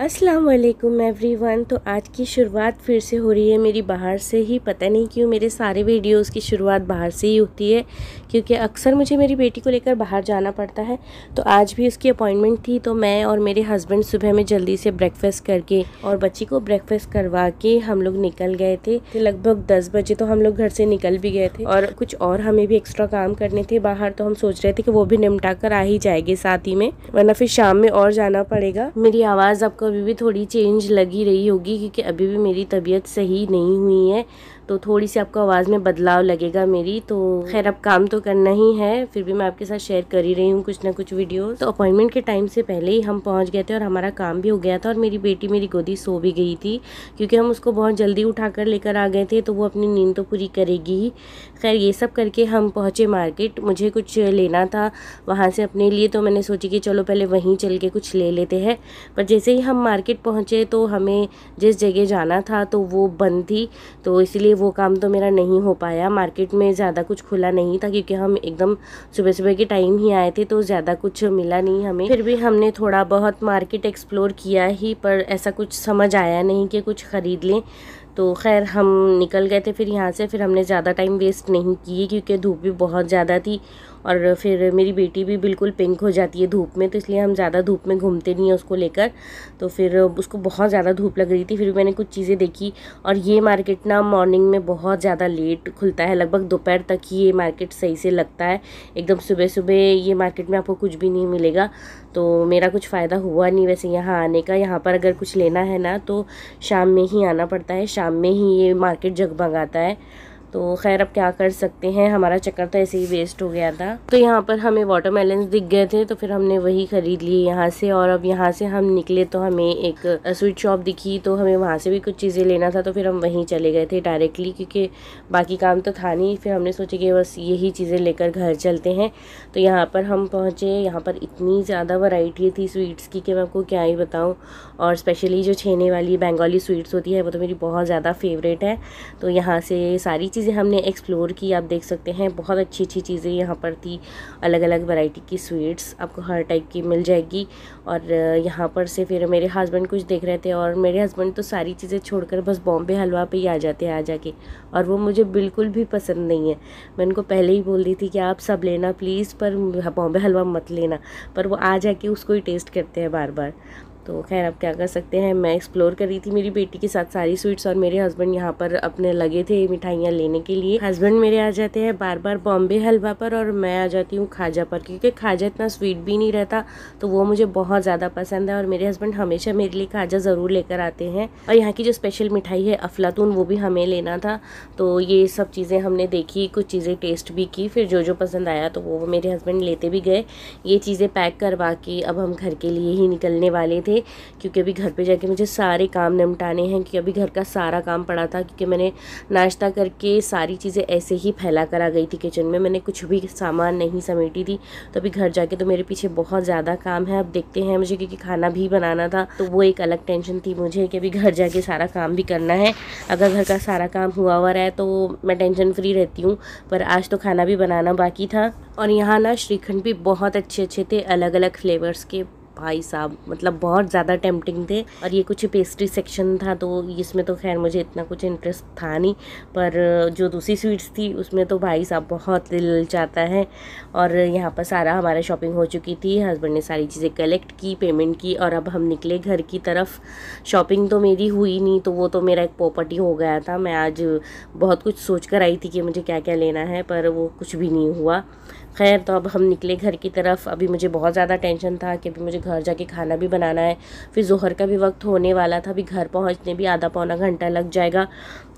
अस्सलाम वालेकुम एवरीवन। तो आज की शुरुआत फिर से हो रही है मेरी बाहर से ही। पता नहीं क्यों मेरे सारे वीडियोस की शुरुआत बाहर से ही होती है, क्योंकि अक्सर मुझे मेरी बेटी को लेकर बाहर जाना पड़ता है। तो आज भी उसकी अपॉइंटमेंट थी, तो मैं और मेरे हस्बैंड सुबह में जल्दी से ब्रेकफास्ट करके और बच्ची को ब्रेकफास्ट करवा के हम लोग निकल गए थे। लगभग 10 बजे तो हम लोग घर से निकल भी गए थे और कुछ और हमें भी एक्स्ट्रा काम करने थे बाहर, तो हम सोच रहे थे कि वो भी निपटा कर आ ही जाएगी साथ ही में, वरना फिर शाम में और जाना पड़ेगा। मेरी आवाज़ आपको अभी भी थोड़ी चेंज लगी रही होगी, क्योंकि अभी भी मेरी तबीयत सही नहीं हुई है, तो थोड़ी सी आपको आवाज़ में बदलाव लगेगा मेरी। तो खैर अब काम तो करना ही है, फिर भी मैं आपके साथ शेयर कर ही रही हूँ कुछ ना कुछ वीडियो। तो अपॉइंटमेंट के टाइम से पहले ही हम पहुँच गए थे और हमारा काम भी हो गया था और मेरी बेटी मेरी गोदी सो भी गई थी, क्योंकि हम उसको बहुत जल्दी उठा कर लेकर आ गए थे, तो वो अपनी नींद तो पूरी करेगी ही। खैर ये सब करके हम पहुँचे मार्केट। मुझे कुछ लेना था वहाँ से अपने लिए, तो मैंने सोची कि चलो पहले वहीं चल के कुछ ले लेते हैं। पर जैसे ही हम मार्केट पहुँचे तो हमें जिस जगह जाना था तो वो बंद थी, तो इसलिए वो काम तो मेरा नहीं हो पाया। मार्केट में ज़्यादा कुछ खुला नहीं था, क्योंकि हम एकदम सुबह सुबह के टाइम ही आए थे, तो ज़्यादा कुछ मिला नहीं हमें। फिर भी हमने थोड़ा बहुत मार्केट एक्सप्लोर किया ही, पर ऐसा कुछ समझ आया नहीं कि कुछ ख़रीद लें। तो खैर हम निकल गए थे फिर यहाँ से। फिर हमने ज़्यादा टाइम वेस्ट नहीं किए, क्योंकि धूप भी बहुत ज़्यादा थी और फिर मेरी बेटी भी बिल्कुल पिंक हो जाती है धूप में, तो इसलिए हम ज़्यादा धूप में घूमते नहीं हैं उसको लेकर। तो फिर उसको बहुत ज़्यादा धूप लग रही थी, फिर मैंने कुछ चीज़ें देखी। और ये मार्केट ना मॉर्निंग में बहुत ज़्यादा लेट खुलता है, लगभग दोपहर तक ही ये मार्केट सही से लगता है। एकदम सुबह सुबह ये मार्केट में आपको कुछ भी नहीं मिलेगा, तो मेरा कुछ फ़ायदा हुआ नहीं वैसे यहाँ आने का। यहाँ पर अगर कुछ लेना है ना तो शाम में ही आना पड़ता है, शाम में ही ये मार्केट जगमगाता है। तो खैर अब क्या कर सकते हैं, हमारा चक्कर तो ऐसे ही वेस्ट हो गया था। तो यहाँ पर हमें वाटरमेलन दिख गए थे, तो फिर हमने वही ख़रीद लिए यहाँ से। और अब यहाँ से हम निकले तो हमें एक स्वीट शॉप दिखी, तो हमें वहाँ से भी कुछ चीज़ें लेना था, तो फिर हम वहीं चले गए थे डायरेक्टली, क्योंकि बाकी काम तो था नहीं। फिर हमने सोचा कि बस यही चीज़ें लेकर घर चलते हैं। तो यहाँ पर हम पहुँचे, यहाँ पर इतनी ज़्यादा वैरायटी थी स्वीट्स की कि मैं आपको क्या ही बताऊँ। और स्पेशली जो छेने वाली बंगाली स्वीट्स होती है वो तो मेरी बहुत ज़्यादा फेवरेट है। तो यहाँ से सारी चीज़ें हमने एक्सप्लोर की। आप देख सकते हैं बहुत अच्छी अच्छी चीज़ें यहाँ पर थी, अलग अलग वैरायटी की स्वीट्स आपको हर टाइप की मिल जाएगी। और यहाँ पर से फिर मेरे हस्बैंड कुछ देख रहे थे, और मेरे हस्बैंड तो सारी चीज़ें छोड़कर बस बॉम्बे हलवा पे ही आ जाते हैं आ जाके, और वो मुझे बिल्कुल भी पसंद नहीं है। मैं उनको पहले ही बोल दी थी कि आप सब लेना प्लीज़, पर बॉम्बे हलवा मत लेना, पर वो आ जाके उसको ही टेस्ट करते हैं बार बार। तो खैर अब क्या कर सकते हैं। मैं एक्सप्लोर कर रही थी मेरी बेटी के साथ सारी स्वीट्स, और मेरे हस्बैंड यहाँ पर अपने लगे थे मिठाइयाँ लेने के लिए। हस्बैंड मेरे आ जाते हैं बार बार बॉम्बे हलवा पर, और मैं आ जाती हूँ खाजा पर, क्योंकि खाजा इतना स्वीट भी नहीं रहता, तो वो मुझे बहुत ज़्यादा पसंद है। और मेरे हस्बैंड हमेशा मेरे लिए खाजा ज़रूर लेकर आते हैं। और यहाँ की जो स्पेशल मिठाई है अफलातून, वो भी हमें लेना था। तो ये सब चीज़ें हमने देखी, कुछ चीज़ें टेस्ट भी की, फिर जो जो पसंद आया तो वो मेरे हस्बैंड लेते भी गए। ये चीज़ें पैक करवा के अब हम घर के लिए ही निकलने वाले थे, क्योंकि अभी घर पे जाके मुझे सारे काम निपटाने हैं, क्योंकि अभी घर का सारा काम पड़ा था, क्योंकि मैंने नाश्ता करके सारी चीज़ें ऐसे ही फैला कर आ गई थी किचन में, मैंने कुछ भी सामान नहीं समेटी थी। तो अभी घर जाके तो मेरे पीछे बहुत ज़्यादा काम है। अब देखते हैं, मुझे क्योंकि खाना भी बनाना था, तो वो एक अलग टेंशन थी मुझे कि अभी घर जाके सारा काम भी करना है। अगर घर का सारा काम हुआ हुआ रहा तो मैं टेंशन फ्री रहती हूँ, पर आज तो खाना भी बनाना बाकी था। और यहाँ ना श्रीखंड भी बहुत अच्छे अच्छे थे, अलग अलग फ्लेवर्स के, भाई साहब मतलब बहुत ज़्यादा टेम्पटिंग थे। और ये कुछ पेस्ट्री सेक्शन था, तो इसमें तो खैर मुझे इतना कुछ इंटरेस्ट था नहीं, पर जो दूसरी स्वीट्स थी उसमें तो भाई साहब बहुत दिल चाहता है। और यहाँ पर सारा हमारा शॉपिंग हो चुकी थी, हस्बैंड ने सारी चीज़ें कलेक्ट की, पेमेंट की, और अब हम निकले घर की तरफ। शॉपिंग तो मेरी हुई नहीं, तो वो तो मेरा एक पॉपर्टी हो गया था। मैं आज बहुत कुछ सोच कर आई थी कि मुझे क्या क्या लेना है, पर वो कुछ भी नहीं हुआ। खैर तो अब हम निकले घर की तरफ। अभी मुझे बहुत ज़्यादा टेंशन था कि अभी मुझे घर जाके खाना भी बनाना है, फिर ज़ोहर का भी वक्त होने वाला था, अभी घर पहुंचने भी आधा पौना घंटा लग जाएगा।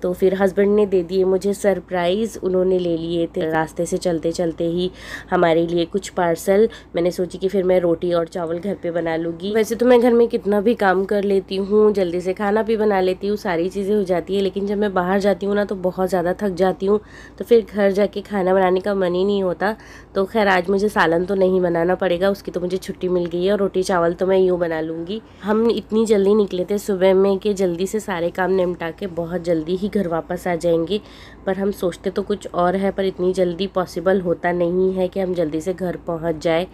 तो फिर हस्बैंड ने दे दिए मुझे सरप्राइज़, उन्होंने ले लिए थे रास्ते से चलते चलते ही हमारे लिए कुछ पार्सल। मैंने सोची कि फिर मैं रोटी और चावल घर पे बना लूँगी। वैसे तो मैं घर में कितना भी काम कर लेती हूँ, जल्दी से खाना भी बना लेती हूँ, सारी चीज़ें हो जाती है, लेकिन जब मैं बाहर जाती हूँ ना तो बहुत ज़्यादा थक जाती हूँ, तो फिर घर जाके खाना बनाने का मन ही नहीं होता। तो खैर आज मुझे सालन तो नहीं बनाना पड़ेगा, उसकी तो मुझे छुट्टी मिल गई है, और रोटी चावल तो मैं यूँ बना लूँगी। हम इतनी जल्दी निकले थे सुबह में कि जल्दी से सारे काम निपटा के बहुत जल्दी ही घर वापस आ जाएंगे, पर हम सोचते तो कुछ और है, पर इतनी जल्दी पॉसिबल होता नहीं है कि हम जल्दी से घर पहुंच जाए।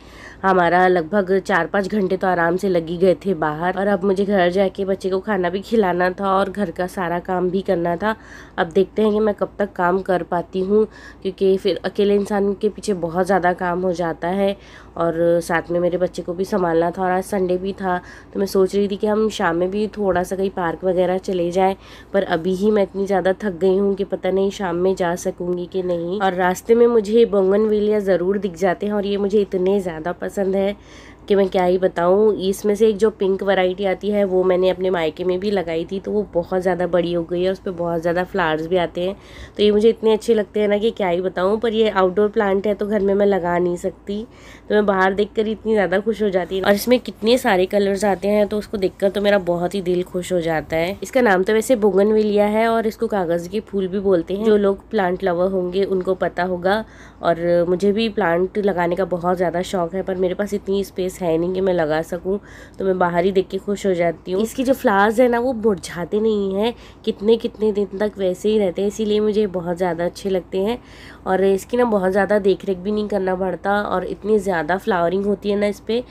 हमारा लगभग 4-5 घंटे तो आराम से लग ही गए थे बाहर, और अब मुझे घर जाके बच्चे को खाना भी खिलाना था और घर का सारा काम भी करना था। अब देखते हैं कि मैं कब तक काम कर पाती हूँ, क्योंकि फिर अकेले इंसान के पीछे बहुत ज़्यादा काम हो जाता है और साथ में मेरे बच्चे को भी संभालना था। और आज संडे भी था, तो मैं सोच रही थी कि हम शाम में भी थोड़ा सा कहीं पार्क वगैरह चले जाएं, पर अभी ही मैं इतनी ज़्यादा थक गई हूँ कि पता नहीं शाम में जा सकूँगी कि नहीं। और रास्ते में मुझे बोगनविलिया ज़रूर दिख जाते हैं और ये मुझे इतने ज़्यादा पसंद है कि मैं क्या ही बताऊँ। इसमें से एक जो पिंक वैरायटी आती है वो मैंने अपने मायके में भी लगाई थी, तो वो बहुत ज़्यादा बड़ी हो गई है, उस पर बहुत ज़्यादा फ्लावर्स भी आते हैं। तो ये मुझे इतने अच्छे लगते हैं ना कि क्या ही बताऊँ। पर ये आउटडोर प्लांट है तो घर में मैं लगा नहीं सकती, तो मैं बाहर देखकर इतनी ज़्यादा खुश हो जाती है। और इसमें कितने सारे कलर्स आते हैं तो उसको देखकर तो मेरा बहुत ही दिल खुश हो जाता है। इसका नाम तो वैसे बोगनविलिया है और इसको कागज़ के फूल भी बोलते हैं। जो लोग प्लांट लवर होंगे उनको पता होगा। और मुझे भी प्लांट लगाने का बहुत ज़्यादा शौक है, पर मेरे पास इतनी स्पेस है नहीं कि मैं लगा सकूं, तो मैं बाहर ही देख के खुश हो जाती हूँ। इसकी जो फ्लावर्स है ना वो मुरझाते नहीं हैं, कितने कितने दिन तक वैसे ही रहते हैं, इसीलिए मुझे बहुत ज़्यादा अच्छे लगते हैं। और इसकी ना बहुत ज़्यादा देख रेख भी नहीं करना पड़ता, और इतनी ज़्यादा फ्लावरिंग होती है ना इस पर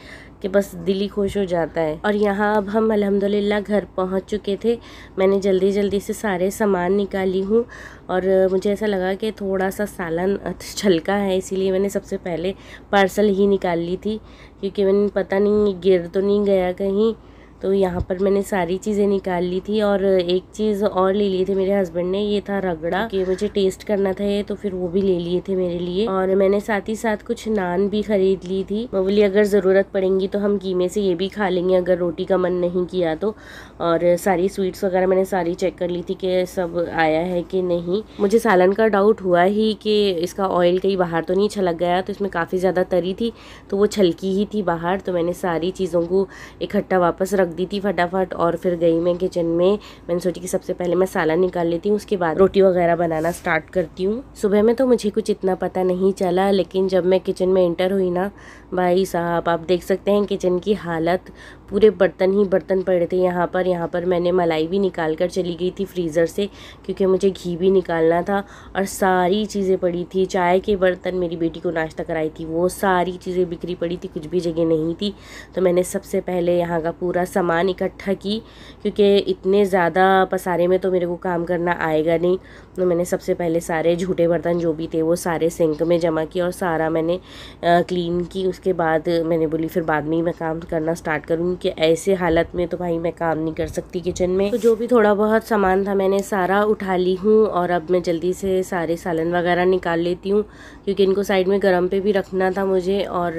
कि बस दिल ही खुश हो जाता है। और यहाँ अब हम अल्हम्दुलिल्लाह घर पहुँच चुके थे। मैंने जल्दी जल्दी से सारे सामान निकाली हूँ और मुझे ऐसा लगा कि थोड़ा सा सालन छलका है, इसीलिए मैंने सबसे पहले पार्सल ही निकाल ली थी, क्योंकि मैंने पता नहीं गिर तो नहीं गया कहीं। तो यहाँ पर मैंने सारी चीज़ें निकाल ली थी। और एक चीज़ और ले ली थी मेरे हस्बैंड ने, ये था रगड़ा, कि मुझे टेस्ट करना था ये, तो फिर वो भी ले लिए थे मेरे लिए। और मैंने साथ ही साथ कुछ नान भी खरीद ली थी। मैं बोली अगर ज़रूरत पड़ेंगी तो हम कीमे से ये भी खा लेंगे अगर रोटी का मन नहीं किया तो। और सारी स्वीट्स वगैरह मैंने सारी चेक कर ली थी कि सब आया है कि नहीं। मुझे सालन का डाउट हुआ ही कि इसका ऑयल कहीं बाहर तो नहीं छलक गया, तो इसमें काफ़ी ज़्यादा तरी थी तो वो छलकी ही थी बाहर। तो मैंने सारी चीज़ों को इकट्ठा वापस रख दी थी फटाफट, और फिर गई मैं किचन में। मैंने सोची कि सबसे पहले मैं सालन निकाल लेती हूँ, उसके बाद रोटी वगैरह बनाना स्टार्ट करती हूँ। सुबह में तो मुझे कुछ इतना पता नहीं चला, लेकिन जब मैं किचन में एंटर हुई ना, भाई साहब आप देख सकते हैं किचन की हालत, पूरे बर्तन ही बर्तन पड़े थे यहाँ पर मैंने मलाई भी निकाल कर चली गई थी फ्रीज़र से, क्योंकि मुझे घी भी निकालना था। और सारी चीज़ें पड़ी थी, चाय के बर्तन, मेरी बेटी को नाश्ता कराई थी वो सारी चीज़ें बिखरी पड़ी थी, कुछ भी जगह नहीं थी। तो मैंने सबसे पहले यहाँ का पूरा सामान इकट्ठा की, क्योंकि इतने ज़्यादा पसारे में तो मेरे को काम करना आएगा नहीं। तो मैंने सबसे पहले सारे झूठे बर्तन जो भी थे वो सारे सिंक में जमा किया और सारा मैंने क्लीन की। उसके बाद मैंने बोली फिर बाद में ही मैं काम करना स्टार्ट करूँगी, कि ऐसे हालत में तो भाई मैं काम नहीं कर सकती किचन में। तो जो भी थोड़ा बहुत सामान था मैंने सारा उठा ली हूँ। और अब मैं जल्दी से सारे सालन वगैरह निकाल लेती हूँ, क्योंकि इनको साइड में गर्म पे भी रखना था मुझे। और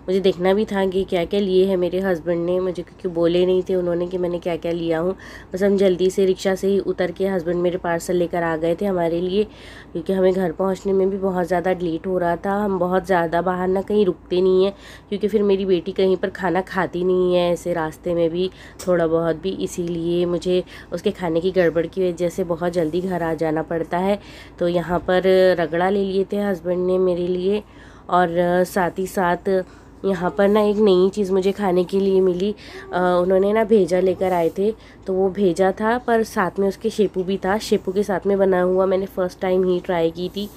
मुझे देखना भी था कि क्या क्या लिए है मेरे हस्बैंड ने, मुझे क्योंकि बोले नहीं थे उन्होंने कि मैंने क्या क्या लिया हूँ। बस हम जल्दी से रिक्शा से ही उतर के हस्बैंड मेरे पार्सल लेकर आ गए थे हमारे लिए, क्योंकि हमें घर पहुँचने में भी बहुत ज़्यादा लेट हो रहा था। हम बहुत ज़्यादा बाहर ना कहीं रुकते नहीं हैं, क्योंकि फिर मेरी बेटी कहीं पर खाना खाती नहीं है ऐसे रास्ते में भी थोड़ा बहुत भी, इसीलिए मुझे उसके खाने की गड़बड़ की वजह से बहुत जल्दी घर आ जाना पड़ता है। तो यहाँ पर रगड़ा ले लिए थे हस्बैंड ने मेरे लिए। और साथ ही साथ यहाँ पर ना एक नई चीज़ मुझे खाने के लिए मिली। उन्होंने ना भेजा लेकर आए थे, तो वो भेजा था पर साथ में उसके शेपू भी था। शेपू के साथ में बना हुआ मैंने फ़र्स्ट टाइम ही ट्राई की थी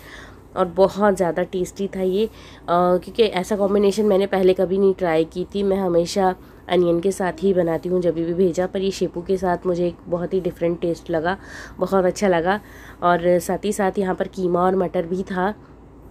और बहुत ज़्यादा टेस्टी था ये, क्योंकि ऐसा कॉम्बिनेशन मैंने पहले कभी नहीं ट्राई की थी। मैं हमेशा अनियन के साथ ही बनाती हूँ जब भी भेजा, पर ये शेपू के साथ मुझे एक बहुत ही डिफरेंट टेस्ट लगा, बहुत अच्छा लगा। और साथ ही साथ यहाँ पर कीमा और मटर भी था,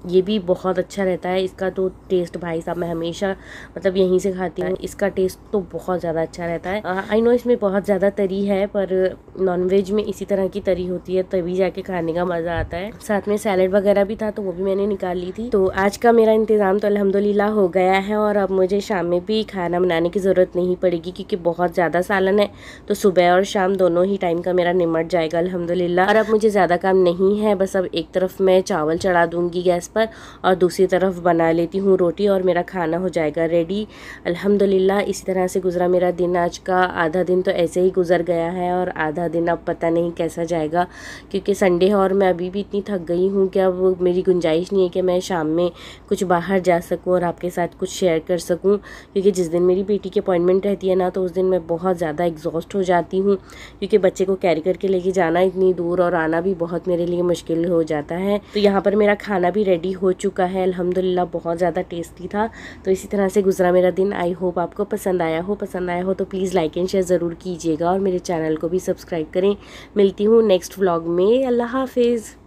ये भी बहुत अच्छा रहता है। इसका तो टेस्ट भाई साहब मैं हमेशा मतलब यहीं से खाती हूँ, इसका टेस्ट तो बहुत ज़्यादा अच्छा रहता है। आई नो इसमें बहुत ज़्यादा तरी है, पर नॉनवेज में इसी तरह की तरी होती है तभी जाके खाने का मज़ा आता है। साथ में सैलेड वगैरह भी था तो वो भी मैंने निकाल ली थी। तो आज का मेरा इंतज़ाम तो अल्हम्दुलिल्लाह हो गया है और अब मुझे शाम में भी खाना बनाने की ज़रूरत नहीं पड़ेगी, क्योंकि बहुत ज़्यादा सालन है तो सुबह और शाम दोनों ही टाइम का मेरा निमट जाएगा अल्हम्दुलिल्लाह। और अब मुझे ज़्यादा काम नहीं है, बस अब एक तरफ मैं चावल चढ़ा दूँगी गैस पर और दूसरी तरफ बना लेती हूँ रोटी और मेरा खाना हो जाएगा रेडी। अल्हम्दुलिल्लाह इसी तरह से गुज़रा मेरा दिन आज का। आधा दिन तो ऐसे ही गुज़र गया है और आधा दिन अब पता नहीं कैसा जाएगा, क्योंकि संडे है और मैं अभी भी इतनी थक गई हूँ कि अब मेरी गुंजाइश नहीं है कि मैं शाम में कुछ बाहर जा सकूँ और आपके साथ कुछ शेयर कर सकूँ। क्योंकि जिस दिन मेरी बेटी की अपॉइंटमेंट रहती है ना, तो उस दिन मैं बहुत ज़्यादा एग्जॉस्ट हो जाती हूँ, क्योंकि बच्चे को कैरी करके लेके जाना इतनी दूर और आना भी बहुत मेरे लिए मुश्किल हो जाता है। तो यहाँ पर मेरा खाना भी रेडी हो चुका है, अल्हम्दुलिल्लाह बहुत ज़्यादा टेस्टी था। तो इसी तरह से गुजरा मेरा दिन। आई होप आपको पसंद आया हो तो प्लीज़ लाइक एंड शेयर ज़रूर कीजिएगा और मेरे चैनल को भी सब्सक्राइब करें। मिलती हूँ नेक्स्ट व्लॉग में। अल्लाह हाफिज़।